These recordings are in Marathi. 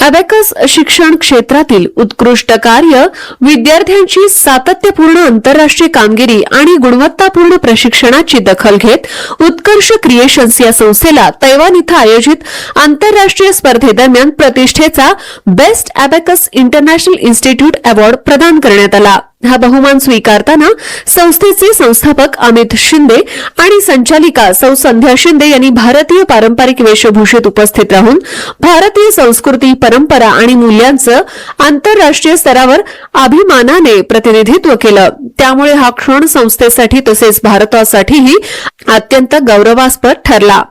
अबॅकस शिक्षण क्षेत्रातील उत्कृष्ट कार्य, विद्यार्थ्यांची सातत्यपूर्ण आंतरराष्ट्रीय कामगिरी आणि गुणवत्तापूर्ण प्रशिक्षणाची दखल घेत उत्कर्ष क्रिएशन्स या संस्थेला तैवान इथं आयोजित आंतरराष्ट्रीय स्पर्धेदरम्यान प्रतिष्ठेचा best abacus international institute award प्रदान करण्यात आला। हा बहुमान स्वीकारताना संस्थेचे संस्थापक अमित शिंदे आणि संचालिका सौ संध्या शिंदे यांनी भारतीय पारंपरिक वेशभूषेत उपस्थित राहून भारतीय संस्कृती, परंपरा आणि मूल्यांचं आंतरराष्ट्रीय स्तरावर अभिमानाने प्रतिनिधित्व केलं। त्यामुळे हा क्षण संस्थेसाठी तसेच भारतासाठीही अत्यंत गौरवास्पद ठरला।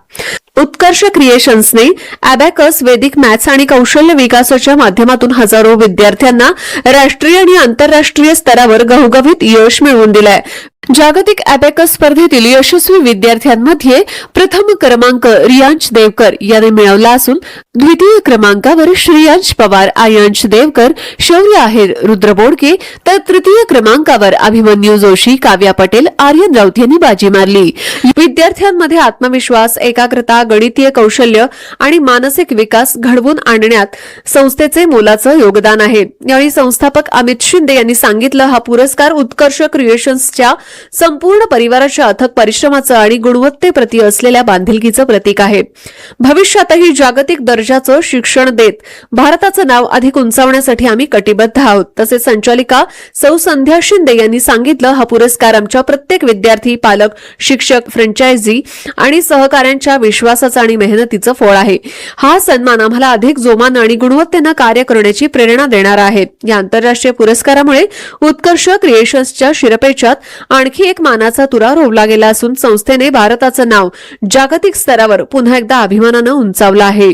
उत्कर्ष क्रिएशन्सने अबॅकस, वेदिक मॅथ्स आणि कौशल्य विकासाच्या माध्यमातून हजारो विद्यार्थ्यांना राष्ट्रीय आणि आंतरराष्ट्रीय स्तरावर घवघवीत यश मिळवून दिलंय। जागतिक अबॅकस स्पर्धेतील यशस्वी विद्यार्थ्यांमध्ये प्रथम क्रमांक रियांश देवकर याने मिळवला असून द्वितीय क्रमांकावर श्रेयांश पवार, आयांश देवकर, शौर्य आहेर, रुद्र बोडके तर तृतीय क्रमांकावर अभिमन्यू जोशी, काव्या पटेल, आर्यन राऊत यांनी बाजी मारली। विद्यार्थ्यांमध्ये आत्मविश्वास, एकाग्रता, गणितीय कौशल्य आणि मानसिक विकास घडवून आणण्यात संस्थेचे मोलाचं योगदान आहे। यावेळी संस्थापक अमित शिंदे यांनी सांगितलं, हा पुरस्कार उत्कर्ष क्रिएशन्सच्या संपूर्ण परिवाराच्या अथक परिश्रमाचं आणि गुणवत्तेप्रती असलेल्या बांधिलकीचं प्रतीक आहे। भविष्यातही जागतिक दर्जाचं शिक्षण देत भारताचं नाव अधिक उंचावण्यासाठी आम्ही कटिबद्ध आहोत। तसेच संचालिका सौ संध्या शिंदे यांनी सांगितलं, हा पुरस्कार आमच्या प्रत्येक विद्यार्थी, पालक, शिक्षक, फ्रँचायझी आणि सहकाऱ्यांच्या विश्वासाचं आणि मेहनतीचं फळ आहे। हा सन्मान आम्हाला अधिक जोमानं आणि गुणवत्तेनं कार्य करण्याची प्रेरणा देणारा आहे। या आंतरराष्ट्रीय पुरस्कारामुळे उत्कर्ष क्रिएशन्सच्या शिरपेचात आणखी एक मानाचा तुरा रोवला गेला असून संस्थेने भारताचं नाव जागतिक स्तरावर पुन्हा एकदा अभिमानानं उंचावलं आहे।